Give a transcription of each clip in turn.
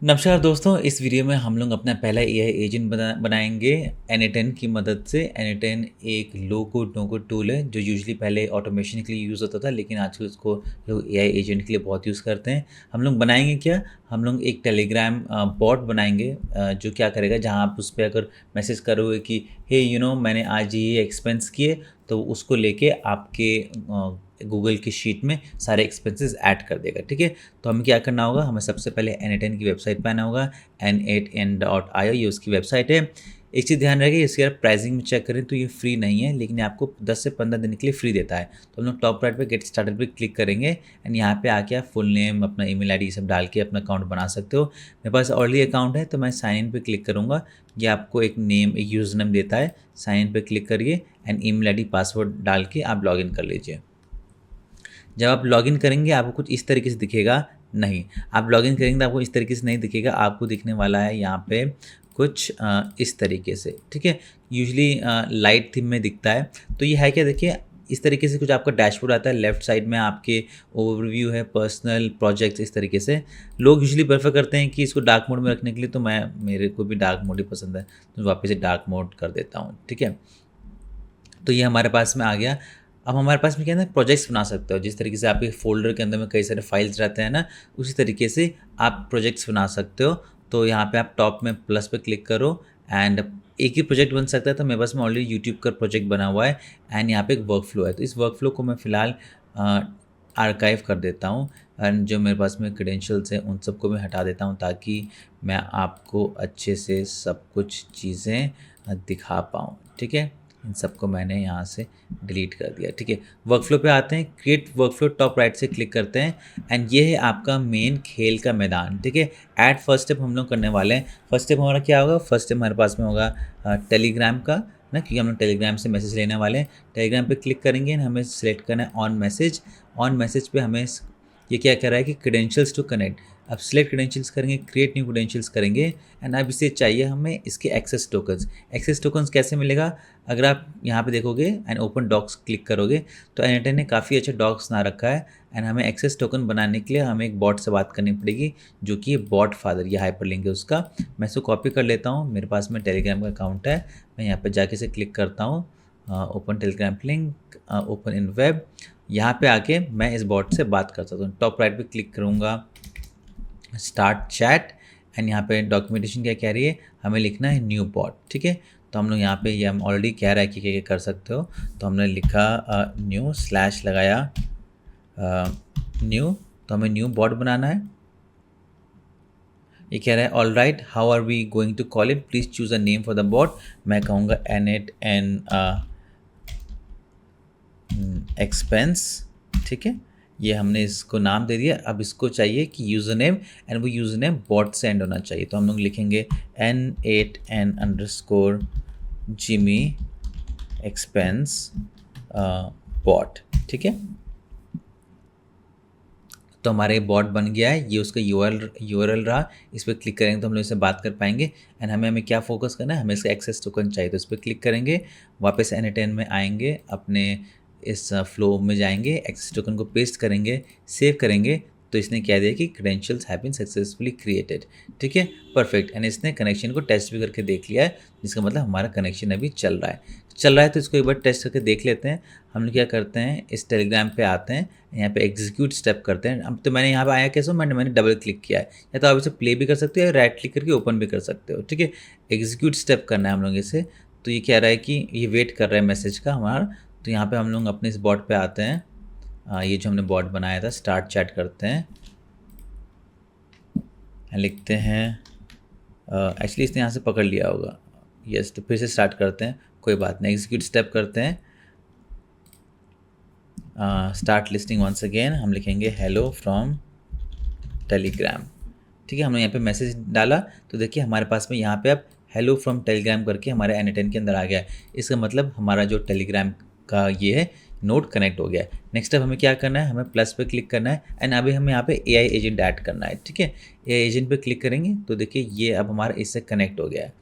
नमस्कार दोस्तों, इस वीडियो में हम लोग अपना पहला एआई एजेंट बनाएंगे N8N की मदद से। N8N एक लो कोड नो कोड टूल है जो यूजुअली पहले ऑटोमेशन के लिए यूज़ होता था, लेकिन आजकल उसको लोग एआई एजेंट के लिए बहुत यूज़ करते हैं। हम लोग बनाएंगे क्या, हम लोग एक टेलीग्राम बॉट बनाएंगे जो क्या करेगा, जहाँ आप उस पर अगर मैसेज करोगे कि हे मैंने आज ये एक्सपेंस किए, तो उसको लेके आपके गूगल की शीट में सारे एक्सपेंसेस ऐड कर देगा। ठीक है, तो हमें क्या करना होगा, हमें सबसे पहले N8N की वेबसाइट पर आना होगा। n8n.io ये उसकी वेबसाइट है। एक चीज़ ध्यान रखिए, इसकी अगर प्राइसिंग में चेक करें तो ये फ्री नहीं है, लेकिन आपको 10 से 15 दिन के लिए फ्री देता है। तो हम लोग टॉप राइट पे गेट स्टार्टेड पे क्लिक करेंगे एंड यहाँ पे आके आप फुल नेम, अपना ईमेल आईडी सब डाल के अपना अकाउंट बना सकते हो। मेरे पास ऑलरेडी अकाउंट है तो मैं साइन इन पे क्लिक करूँगा। ये आपको एक नेम, एक यूज़र नेम देता है। साइन इन पे क्लिक करिए एंड ईमेल आईडी पासवर्ड डाल के आप लॉगिन कर लीजिए। जब आप लॉगिन करेंगे आपको कुछ इस तरीके से दिखेगा। नहीं, आप लॉगिन करेंगे तो आपको इस तरीके से नहीं दिखेगा, आपको दिखने वाला है यहाँ पे कुछ इस तरीके से। ठीक है, यूजुअली लाइट थीम में दिखता है। तो ये है क्या, देखिए इस तरीके से कुछ आपका डैशबोर्ड आता है। लेफ्ट साइड में आपके ओवरव्यू है, पर्सनल, प्रोजेक्ट्स, इस तरीके से। लोग यूजुअली प्रेफर करते हैं कि इसको डार्क मोड में रखने के लिए, तो मेरे को भी डार्क मोड ही पसंद है, तो वापस से डार्क मोड कर देता हूँ। ठीक है, तो ये हमारे पास में आ गया। अब हमारे पास में क्या है ना, प्रोजेक्ट्स बना सकते हो। जिस तरीके से आपके फ़ोल्डर के अंदर में कई सारे फाइल्स रहते हैं ना, उसी तरीके से आप प्रोजेक्ट्स बना सकते हो। तो यहाँ पे आप टॉप में प्लस पे क्लिक करो एंड एक ही प्रोजेक्ट बन सकता है। तो मेरे पास में ऑलरेडी यूट्यूब का प्रोजेक्ट बना हुआ है एंड यहाँ पे एक वर्क फ्लो है। तो इस वर्क फ्लो को मैं फ़िलहाल आर्काइव कर देता हूँ एंड जो मेरे पास में क्रेडेंशियल्स हैं उन सबको मैं हटा देता हूँ, ताकि मैं आपको अच्छे से सब कुछ चीज़ें दिखा पाऊँ। ठीक है, इन सबको मैंने यहाँ से डिलीट कर दिया। ठीक है, वर्कफ्लो पे आते हैं। क्रिएट वर्कफ्लो टॉप राइट से क्लिक करते हैं एंड ये है आपका मेन खेल का मैदान। ठीक है, ऐड फर्स्ट स्टेप हम लोग करने वाले हैं। फर्स्ट स्टेप हमारा क्या होगा, फर्स्ट स्टेप हमारे पास में होगा टेलीग्राम का ना, क्योंकि हम लोग टेलीग्राम से मैसेज लेने वाले हैं। टेलीग्राम पे क्लिक करेंगे, हमें सेलेक्ट करना है ऑन मैसेज। ऑन मैसेज पे हमें ये क्या कर रहा है कि क्रेडेंशियल्स टू कनेक्ट। अब सिलेक्ट क्रेडेंशियल्स करेंगे, क्रिएट न्यू क्रेडेंशियल्स करेंगे एंड अब इसे चाहिए हमें इसके एक्सेस टोकन्स। एक्सेस टोकन्स कैसे मिलेगा, अगर आप यहाँ पे देखोगे एंड ओपन डॉक्स क्लिक करोगे तो N8N ने काफ़ी अच्छा डॉक्स बना रखा है एंड हमें एक्सेस टोकन बनाने के लिए हमें एक बॉट से बात करनी पड़ेगी, जो कि बॉट फादर, ये हाइपर लिंक है उसका। मैं इसको कॉपी कर लेता हूँ, मेरे पास में टेलीग्राम का अकाउंट है। मैं यहाँ पर जाके से क्लिक करता हूँ, open Telegram link, open in web. यहाँ पे आके मैं इस बॉट से बात कर सकता हूँ। टॉप राइट पे क्लिक करूँगा, स्टार्ट चैट एंड यहाँ पे डॉक्यूमेंटेशन क्या कह रही है, हमें लिखना है न्यू बॉट। ठीक है, तो हम लोग यहाँ पे ये हम ऑलरेडी कह रहा है कि क्या कर सकते हो, तो हमने लिखा न्यू स्लैश लगाया न्यू, तो हमें न्यू बॉट बनाना है। ये कह रहा है all right, how are we going to call it, please choose a name for the bot. मैं कहूँगा N8N एक्सपेंस। ठीक है, ये हमने इसको नाम दे दिया। अब इसको चाहिए कि यूज़र नेम, एंड वो यूज़र नेम बॉट से एंड होना चाहिए। तो हम लोग लिखेंगे N8N_Jimmy एक्सपेंस बॉट। ठीक है, तो हमारे बॉट बन गया है। ये उसका यूआरएल रहा। इस पर क्लिक करेंगे तो हम लोग इससे बात कर पाएंगे एंड हमें क्या फोकस करना है, हमें इसका एक्सेस टोकन चाहिए। तो इस पर क्लिक करेंगे, वापस N8N में आएंगे, अपने इस फ्लो में जाएंगे, एक्सेस टोकन को पेस्ट करेंगे, सेव करेंगे। तो इसने कह दिया कि credentials have been successfully created. ठीक है, परफेक्ट। एंड इसने कनेक्शन को टेस्ट भी करके देख लिया है, जिसका मतलब हमारा कनेक्शन अभी चल रहा है। तो इसको एक बार टेस्ट करके देख लेते हैं। हम लोग क्या करते हैं, इस टेलीग्राम पे आते हैं, यहाँ पे एग्जीक्यूट स्टेप करते हैं। अब तो मैंने यहाँ पे आया कैसे, मैंने डबल क्लिक किया है, या तो आप इसे प्ले भी कर सकते हो या राइट क्लिक करके ओपन भी कर सकते हो। ठीक है, एग्जीक्यूट स्टेप करना है हम लोग इसे। तो ये कह रहा है कि ये वेट कर रहा है मैसेज का हमारा। तो यहाँ पे हम लोग अपने इस बॉट पे आते हैं, ये जो हमने बॉट बनाया था, स्टार्ट चैट करते हैं, लिखते हैं एक्चुअली इसने यहाँ से पकड़ लिया होगा, यस। तो फिर से स्टार्ट करते हैं, कोई बात नहीं, एग्जीक्यूट स्टेप करते हैं, स्टार्ट लिस्टिंग वंस अगेन। हम लिखेंगे हेलो फ्रॉम टेलीग्राम। ठीक है, हमने यहाँ पे मैसेज डाला तो देखिए हमारे पास में यहाँ पे अब हेलो फ्रॉम टेलीग्राम करके हमारे N8N के अंदर आ गया है। इसका मतलब हमारा जो टेलीग्राम का ये है नोड कनेक्ट हो गया है। नेक्स्ट अब हमें क्या करना है, हमें प्लस पे क्लिक करना है एंड अभी हमें यहाँ पे एआई एजेंट ऐड करना है। ठीक है, एआई एजेंट पे क्लिक करेंगे तो देखिए ये अब हमारा इससे कनेक्ट हो गया है।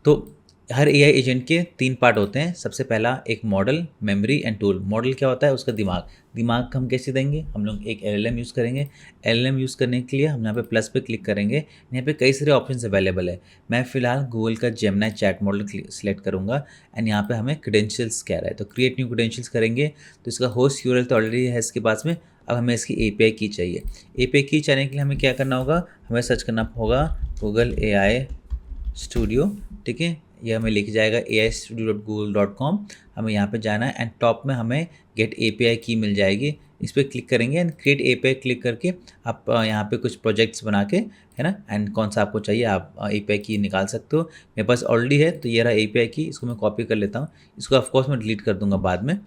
तो हर एआई एजेंट के 3 पार्ट होते हैं। सबसे पहला एक model, memory and tool. Model क्या होता है? उसका दिमाग। दिमाग हम कैसे देंगे? हम लोग एक एलएलएम यूज़ करेंगे। एलएलएम यूज़ करने के लिए हम यहाँ पे प्लस पे क्लिक करेंगे। यहाँ पे कई सारे ऑप्शंस अवेलेबल है। मैं फ़िलहाल गूगल का जेमिनी चैट मॉडल सिलेक्ट करूँगा एंड यहाँ पे हमें क्रेडेंशियल्स कह रहा है, तो क्रिएट न्यू क्रेडेंशियल्स करेंगे। तो इसका होस्ट यूआरएल तो ऑलरेडी है इसके पास में। अब हमें इसकी एपीआई की चाहिए। एपीआई की चाहने के लिए हमें क्या करना होगा? हमें सर्च करना होगा गूगल एआई स्टूडियो, ठीक है। ये हमें लिख जाएगा aistudio.google.com। हमें यहाँ पे जाना है एंड टॉप में हमें गेट एपीआई की मिल जाएगी। इस पर क्लिक करेंगे एंड क्रिएट एपीआई क्लिक करके आप यहाँ पे कुछ प्रोजेक्ट्स बना के, है ना, एंड कौन सा आपको चाहिए आप एपीआई की निकाल सकते हो। मेरे पास ऑलरेडी है, तो ये रहा एपीआई की। इसको मैं कॉपी कर लेता हूँ। इसको ऑफकोर्स मैं डिलीट कर दूंगा बाद में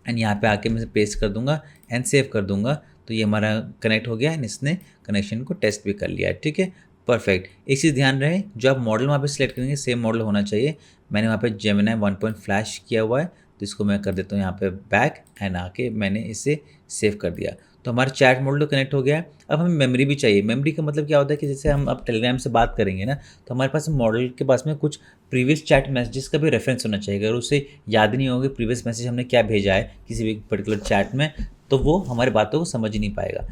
एंड यहाँ पे आके मैं इसे पेस्ट कर दूंगा एंड सेव कर दूंगा। तो ये हमारा कनेक्ट हो गया एंड इसने कनेक्शन को टेस्ट भी कर लिया है, ठीक है। परफेक्ट। एक चीज़ ध्यान रहे, जो आप मॉडल वहाँ पे सिलेक्ट करेंगे सेम मॉडल होना चाहिए। मैंने वहाँ पे जेमिनी 1 फ्लैश किया हुआ है, तो इसको मैं कर देता हूँ यहाँ पे बैक एंड आके मैंने इसे सेव कर दिया। तो हमारा चैट मॉडल तो कनेक्ट हो गया है। अब हमें मेमोरी भी चाहिए। मेमोरी का मतलब क्या होता है कि जैसे हम अब टेलीग्राम से बात करेंगे ना, तो हमारे पास मॉडल के पास में कुछ प्रीवियस चैट मैसेजेस का भी रेफरेंस होना चाहिए। अगर उसे याद नहीं होगा प्रीवियस मैसेज हमने क्या भेजा है किसी भी पर्टिकुलर चैट में, तो वो हमारी बातों को समझ ही नहीं पाएगा।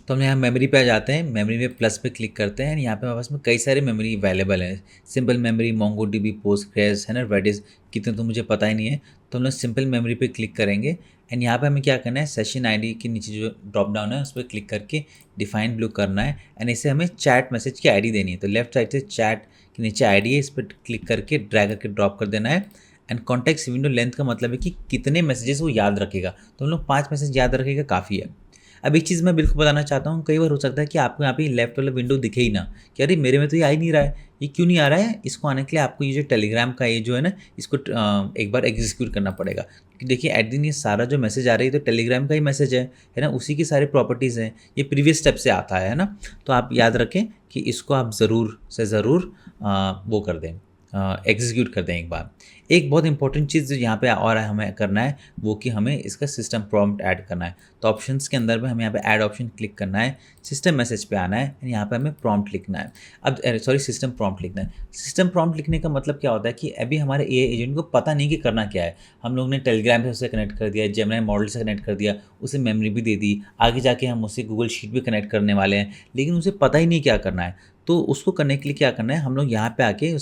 तो हम यहाँ मेमोरी पे आ जाते हैं। मेमोरी में प्लस पे क्लिक करते हैं। यहाँ पे हमारे पास में कई सारे मेमोरी अवेलेबल है। सिंपल मेमोरी, मोंगोडीबी, पोस्टग्रेस, है ना, रेडिस, कितने तो मुझे पता ही नहीं है। तो हम लोग सिंपल मेमोरी पे क्लिक करेंगे एंड यहाँ पे हमें क्या करना है, सेशन आईडी के नीचे जो ड्रॉप डाउन है उस पर क्लिक करके डिफाइन ब्लू करना है एंड इसे हमें चैट मैसेज की आईडी देनी है। तो लेफ्ट साइड से चैट के नीचे आईडी है, इस पर क्लिक करके ड्रैग करके ड्रॉप कर देना है। एंड कॉन्टेक्स्ट विंडो लेंथ का मतलब है कि कितने मैसेजेस वो याद रखेगा। तो हम लोग 5 मैसेज याद रखेगा, काफ़ी है। अब एक चीज़ मैं बिल्कुल बताना चाहता हूँ, कई बार हो सकता है कि आपको यहाँ पे लेफ्ट वाला विंडो दिखे ही ना, कि अरे मेरे में तो ये आ ही नहीं रहा है, ये क्यों नहीं आ रहा है। इसको आने के लिए आपको ये जो टेलीग्राम का ये जो है ना, इसको एक बार एग्जीक्यूट करना पड़ेगा। क्योंकि देखिए एट दिन ये सारा जो मैसेज आ रही है तो टेलीग्राम का ही मैसेज है ना, उसी की सारी प्रॉपर्टीज़ हैं, ये प्रीवियस स्टेप से आता है ना। तो आप याद रखें कि इसको आप ज़रूर से ज़रूर वो कर दें, एग्जीक्यूट कर दें एक बार। एक बहुत इंपॉर्टेंट चीज़ जो यहाँ पे और हमें करना है वो कि हमें इसका सिस्टम प्रॉम्प्ट ऐड करना है। तो ऑप्शंस के अंदर में हमें यहाँ पे ऐड ऑप्शन क्लिक करना है, सिस्टम मैसेज पे आना है, यहाँ पे हमें प्रॉम्प्ट लिखना है। अब सॉरी, सिस्टम प्रॉम्प्ट लिखना है। सिस्टम प्रॉम्प्ट लिखने का मतलब क्या होता है कि अभी हमारे एआई एजेंट को पता नहीं कि करना क्या है। हम लोग ने टेलीग्राम से उसे कनेक्ट कर दिया, जेमिनी मॉडल से कनेक्ट कर दिया, उसे मेमोरी भी दे दी, आगे जाके हम उसे गूगल शीट भी कनेक्ट करने वाले हैं, लेकिन उसे पता ही नहीं क्या करना है। तो उसको करने के लिए क्या करना है, हम लोग यहाँ पे आके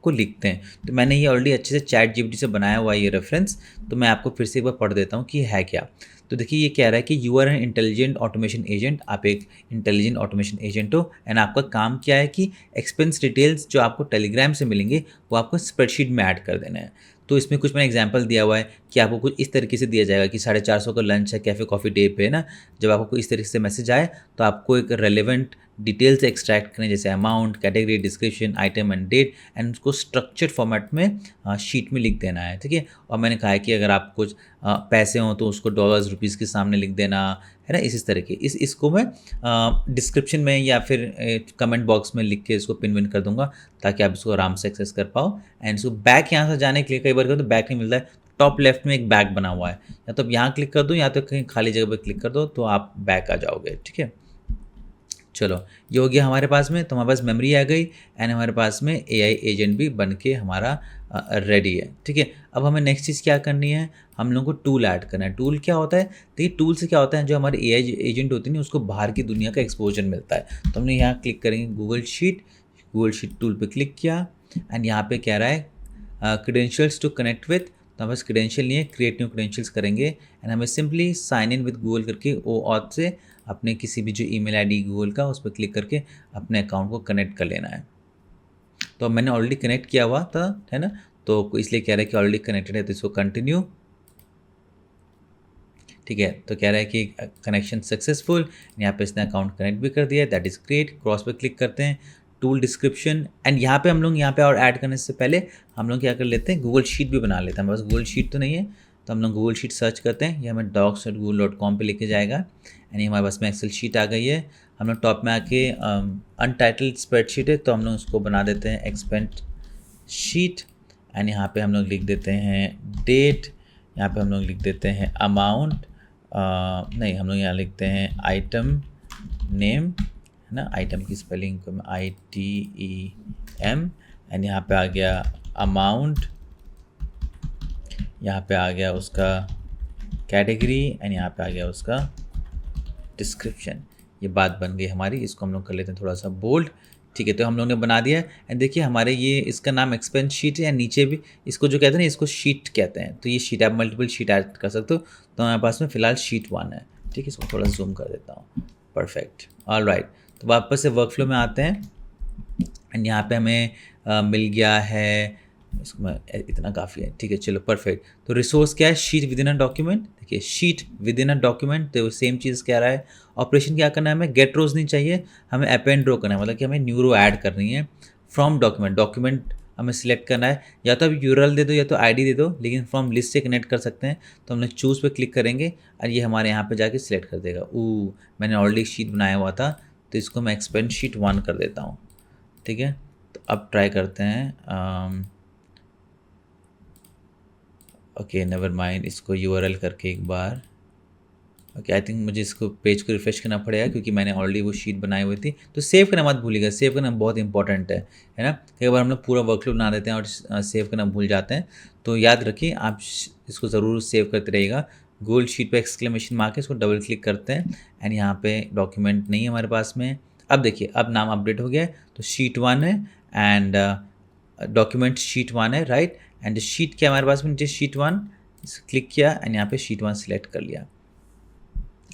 को लिखते हैं। तो मैंने ये ऑलरेडी अच्छे से चैट जीपीटी से बनाया हुआ है ये रेफरेंस, तो मैं आपको फिर से एक बार पढ़ देता हूँ कि ये है क्या। तो देखिए ये कह रहा है कि you are an intelligent automation agent. आप एक इंटेलिजेंट ऑटोमेशन एजेंट हो एंड आपका काम क्या है कि एक्सपेंस डिटेल्स जो आपको टेलीग्राम से मिलेंगे वो आपको स्प्रेडशीट में ऐड कर देना है। तो इसमें कुछ मैंने एग्जांपल दिया हुआ है कि आपको कुछ इस तरीके से दिया जाएगा कि 450 का लंच है कैफ़े कॉफ़ी डे पे, है ना। जब आपको इस तरीके से मैसेज आए तो आपको एक रेलेवेंट डिटेल्स एक्सट्रैक्ट करें, जैसे amount, category, description, item and date, and उसको स्ट्रक्चर्ड फॉर्मेट में शीट में लिख देना है, ठीक है। और मैंने कहा है कि अगर आप कुछ पैसे हों तो उसको डॉलर्स रुपीज़ के सामने लिख देना, है ना, इस तरह के। इसको मैं डिस्क्रिप्शन में या फिर कमेंट बॉक्स में लिख के इसको पिन विन कर दूंगा ताकि आप इसको आराम से एक्सेस कर पाओ। एंड इसको बैक यहाँ से जाने के लिए कई बार तो बैक नहीं मिलता है, टॉप लेफ्ट में एक बैक बना हुआ है, या तो यहाँ क्लिक कर दो या तो कहीं खाली जगह पर क्लिक कर दो तो आप बैक आ जाओगे, ठीक है। चलो ये हो गया हमारे पास में। तो हमारे पास मेमोरी आ गई एंड हमारे पास में एआई एजेंट भी बन के हमारा रेडी है, ठीक है। अब हमें नेक्स्ट चीज़ क्या करनी है, हम लोगों को टूल ऐड करना है। टूल क्या होता है, देखिए टूल से क्या होता है, जो हमारे एआई एजेंट होती है ना उसको बाहर की दुनिया का एक्सपोजर मिलता है। तो हमने यहाँ क्लिक करेंगे गूगल शीट टूल पे क्लिक किया एंड यहाँ पे कह रहा है क्रेडेंशियल्स टू कनेक्ट विथ। तो हमें क्रेडेंशियल नहीं है, क्रिएट न्यू क्रेडेंशियल्स करेंगे एंड हमें simply sign in with Google करके ओ ऑथ से अपने किसी भी जो ईमेल आईडी गूगल का उस पर क्लिक करके अपने अकाउंट को कनेक्ट कर लेना है। तो मैंने ऑलरेडी कनेक्ट किया हुआ था, है ना, तो इसलिए कह रहा है कि ऑलरेडी कनेक्टेड है तो इसको कंटिन्यू, ठीक है। तो कह रहा है कि कनेक्शन सक्सेसफुल, यहाँ पे इसने अकाउंट कनेक्ट भी कर दिया है, दैट इज़ ग्रेट। क्रॉस पे क्लिक करते हैं, टूल डिस्क्रिप्शन, एंड यहाँ पे हम लोग यहाँ पे और ऐड करने से पहले हम लोग क्या कर लेते हैं, गूगल शीट भी बना लेते हैं। हमारे पास गूगल शीट तो नहीं है तो हम लोग गूगल शीट सर्च करते हैं, ये हमें docs.google.com पे लेके जाएगा एंड हमारे पास में एक्सेल शीट आ गई है। हम लोग टॉप में आके अनटाइटल्ड स्प्रेडशीट है तो हम लोग उसको बना देते हैं एक्सपेंस शीट एंड यहाँ पे हम लोग लिख देते हैं डेट, यहाँ पे हम लोग लिख देते हैं अमाउंट, नहीं हम लोग यहाँ लिखते हैं आइटम नेम, है ना, आइटम की स्पेलिंग को मैं ITEM एंड यहाँ पे आ गया अमाउंट, यहाँ पे आ गया उसका कैटेगरी एंड यहाँ पे आ गया उसका डिस्क्रिप्शन। ये बात बन गई हमारी, इसको हम लोग कर लेते हैं थोड़ा सा बोल्ड। ठीक है, तो हम लोग ने बना दिया एंड देखिए हमारे ये इसका नाम एक्सपेंस शीट है, या नीचे भी इसको जो कहते हैं ना इसको शीट कहते हैं। तो ये शीट आप मल्टीपल शीट ऐड कर सकते हो, तो हमारे पास में फिलहाल शीट 1 है। ठीक है, इसको थोड़ा जूम कर देता हूँ। Perfect, all right. तो वापस से वर्कफ्लो में आते हैं एंड यहाँ पे हमें मिल गया है, इसको मैं इतना काफ़ी है। ठीक है, चलो परफेक्ट। तो रिसोर्स क्या है, sheet within a document. देखिए sheet within a document, तो सेम चीज़ कह रहा है। ऑपरेशन क्या करना है, हमें गेट रोज नहीं चाहिए, हमें अपेंड रो करना है, मतलब कि हमें न्यू रो ऐड करनी है फ्रॉम डॉक्यूमेंट। डॉक्यूमेंट हमें सिलेक्ट करना है, या तो अब यूरल दे दो या तो आईडी दे दो, लेकिन फ्रॉम लिस्ट से कनेक्ट कर सकते हैं। तो हमने चूज़ पे क्लिक करेंगे और ये हमारे यहाँ पे जाके सिलेक्ट कर देगा। मैंने ऑलरेडी शीट बनाया हुआ था, तो इसको मैं एक्सपेंड शीट 1 कर देता हूँ। ठीक है, तो अब ट्राई करते हैं। ओके नेवर माइंड, इसको यूआरएल करके एक बार। ओके, आई थिंक मुझे इसको पेज को रिफ्रेश करना पड़ेगा, क्योंकि मैंने ऑलरेडी वो शीट बनाई हुई थी। तो सेव करना मत भूलिएगा, सेव करना बहुत इंपॉर्टेंट है ना। कई बार हम लोग पूरा वर्कफ्लो बना देते हैं और सेव करना भूल जाते हैं, तो याद रखिए आप इसको ज़रूर सेव करते रहिएगा। गोल्ड शीट पे एक्सक्लेमेशन मार्क है, इसको डबल क्लिक करते हैं एंड यहाँ पे डॉक्यूमेंट नहीं है हमारे पास में। अब देखिए अब नाम अपडेट हो गया है, तो शीट 1 है एंड डॉक्यूमेंट शीट 1 है, राइट। एंड शीट क्या हमारे पास में, नीचे शीट 1 क्लिक किया एंड यहाँ पे शीट 1 सिलेक्ट कर लिया।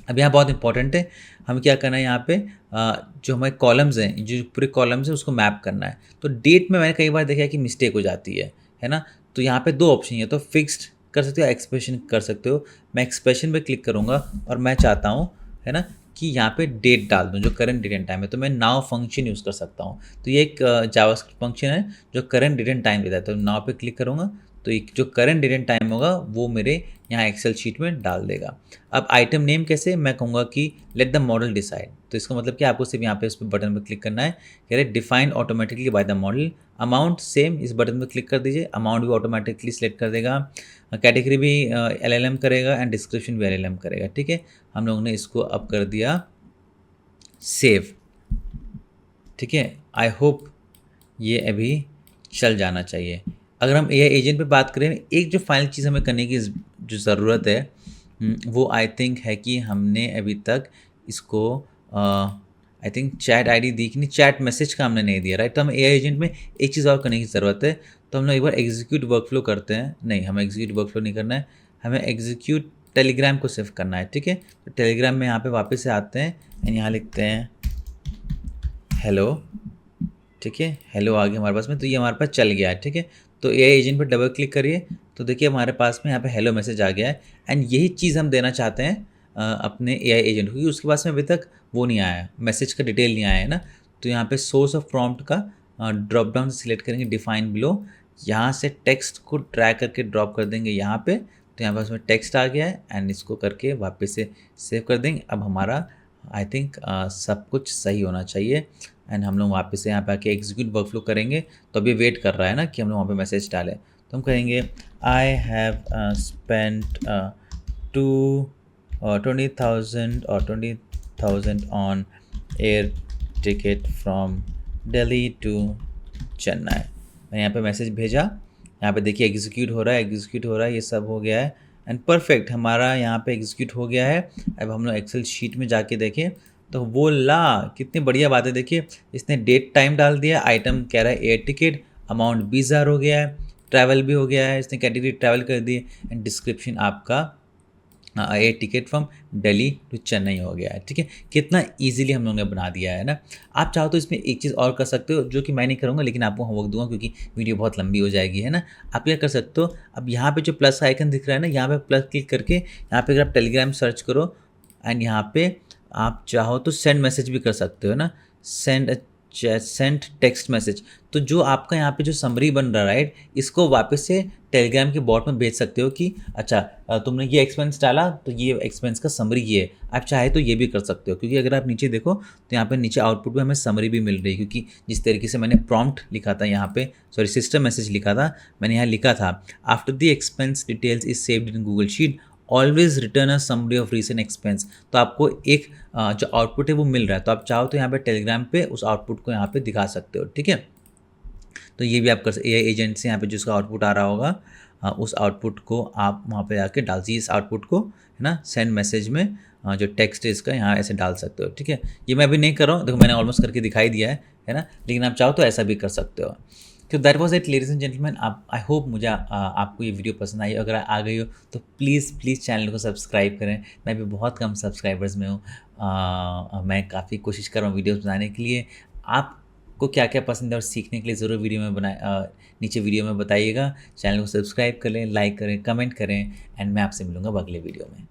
अब यहाँ बहुत इंपॉर्टेंट है, हमें क्या करना है, यहाँ पे जो हमारे कॉलम्स हैं, जो पूरे कॉलम्स हैं उसको मैप करना है। तो डेट में मैंने कई बार देखा है कि मिस्टेक हो जाती है ना। तो यहाँ पे 2 ऑप्शन है, तो फिक्स्ड कर सकते हो, एक्सप्रेशन कर सकते हो। मैं एक्सप्रेशन पे क्लिक करूँगा और मैं चाहता हूँ है ना कि यहाँ पे डेट डाल दूँ, जो करंट डेट एंड टाइम है, तो मैं नाउ फंक्शन यूज़ कर सकता हूँ। तो ये एक जावास्क्रिप्ट फंक्शन है जो करंट डेट एंड टाइम देता है। तो नाउ पे क्लिक करूँगा तो एक जो करंट डेट एंड टाइम होगा वो मेरे यहाँ एक्सेल शीट में डाल देगा। अब आइटम नेम कैसे, मैं कहूँगा कि लेट द मॉडल डिसाइड। तो इसका मतलब कि आपको सिर्फ यहाँ पे उस पर बटन पर क्लिक करना है, कह रहे define automatically by the model. Amount same, इस बटन पर क्लिक कर दीजिए, अमाउंट भी ऑटोमेटिकली सिलेक्ट कर देगा। कैटेगरी भी LLM करेगा एंड डिस्क्रिप्शन भी LLM करेगा। ठीक है, हम लोगों ने इसको अब कर दिया सेव। ठीक है, आई होप ये अभी चल जाना चाहिए। अगर हम AI एजेंट पे बात करें, एक जो फाइनल चीज़ हमें करने की जो ज़रूरत है वो आई थिंक है कि हमने अभी तक इसको आई थिंक चैट ID दी कि नहीं, चैट मैसेज का हमने नहीं दिया, राइट। तो हमें AI एजेंट में एक चीज़ और करने की ज़रूरत है। तो हम लोग एक बार एग्जीक्यूट वर्कफ्लो करते हैं। नहीं, हमें एग्जीक्यूट वर्कफ्लो नहीं करना है, हमें एग्जीक्यूट टेलीग्राम को सिर्फ करना है। ठीक है, तो टेलीग्राम में यहाँ पे वापस से आते हैं एंड यहाँ लिखते हैं हेलो। ठीक है, हेलो आ गया हमारे पास में, तो ये हमारे पास चल गया है। ठीक है, तो AI एजेंट पर डबल क्लिक करिए, तो देखिए हमारे पास में यहाँ पे हेलो मैसेज आ गया है। एंड यही चीज़ हम देना चाहते हैं अपने AI एजेंट को, क्योंकि उसके पास में अभी तक वो नहीं आया, मैसेज का डिटेल नहीं आया है ना। तो यहाँ पे सोर्स ऑफ प्रॉम्प्ट का ड्रॉप डाउन से सिलेक्ट करेंगे डिफाइन बिलो, यहाँ से टेक्स्ट को ड्रैग करके ड्रॉप कर देंगे यहाँ पे। तो यहाँ पास में टेक्स्ट आ गया है एंड इसको करके वापस से सेव कर देंगे। अब हमारा आई थिंक सब कुछ सही होना चाहिए एंड हम लोग वापस से यहाँ पे आके एग्जीक्यूट वर्कफ्लो करेंगे। तो अभी वेट कर रहा है ना कि हम लोग वहाँ पे मैसेज डालें, तो हम कहेंगे I have spent 20,000 on air ticket from Delhi to Chennai. मैंने यहाँ पे मैसेज भेजा, यहाँ पे देखिए एग्जीक्यूट हो रहा है, ये सब हो गया है एंड परफेक्ट हमारा यहाँ पे एग्जीक्यूट हो गया है। अब हम लोग एक्सेल शीट में जाके देखें तो वो कितनी बढ़िया बात है। देखिए इसने डेट टाइम डाल दिया, आइटम कह रहा है एयर टिकट, अमाउंट 20,000 हो गया है, ट्रैवल भी हो गया है, इसने कैटेगरी ट्रैवल कर दी एंड डिस्क्रिप्शन आपका air ticket from Delhi to Chennai हो गया है। ठीक है, कितना इजीली हम लोगों ने बना दिया है ना। आप चाहो तो इसमें एक चीज़ और कर सकते हो, जो कि मैं नहीं करूँगा, लेकिन आपको होमवर्क दूंगा क्योंकि वीडियो बहुत लंबी हो जाएगी, है ना। आप क्या कर सकते हो, अब यहाँ पे जो प्लस का आइकन दिख रहा है ना, यहाँ पे प्लस क्लिक करके यहाँ पे अगर आप टेलीग्राम सर्च करो एंड यहाँ पे आप चाहो तो सेंड मैसेज भी कर सकते हो ना, सेंड टेक्स्ट मैसेज। तो जो आपका यहाँ पे जो समरी बन रहा है, राइट, इसको वापस से टेलीग्राम के बॉट में भेज सकते हो कि अच्छा तुमने ये एक्सपेंस डाला तो ये एक्सपेंस का समरी ये है। आप चाहे तो ये भी कर सकते हो, क्योंकि अगर आप नीचे देखो तो यहाँ पे नीचे आउटपुट में हमें समरी भी मिल रही है, क्योंकि जिस तरीके से मैंने प्रॉम्प्ट लिखा था यहाँ पे, सॉरी सिस्टम मैसेज लिखा था, मैंने यहाँ लिखा था after the expense details is saved in Google sheet always return a summary of recent expense. तो आपको एक जो आउटपुट है वो मिल रहा है, तो आप चाहो तो यहाँ पे टेलीग्राम पे उस आउटपुट को यहाँ पे दिखा सकते हो। ठीक है, तो ये भी आप कर सकते, एआई एजेंट से यहाँ पे जिसका आउटपुट आ रहा होगा उस आउटपुट को आप वहाँ पे आके डाल दीजिए, इस आउटपुट को है ना सेंड मैसेज में जो टेक्स्ट है इसका यहाँ ऐसे डाल सकते हो, ठीक है। ये मैं अभी नहीं कर रहा हूँ, देखो मैंने ऑलमोस्ट करके दिखाई दिया है ना, लेकिन आप चाहो तो ऐसा भी कर सकते हो। तो that was it ladies and gentleman. आप आई होप मुझे आपको ये वीडियो पसंद आई, अगर आ गई हो तो प्लीज़ प्लीज़ चैनल को सब्सक्राइब करें। मैं भी बहुत कम सब्सक्राइबर्स में हूँ, मैं काफ़ी कोशिश कर रहा हूँ वीडियोस बनाने के लिए। आपको क्या क्या पसंद है और सीखने के लिए ज़रूर वीडियो में नीचे वीडियो में बताइएगा। चैनल को सब्सक्राइब करें, लाइक करें, कमेंट करें, एंड मैं आपसे मिलूँगा अगले वीडियो में।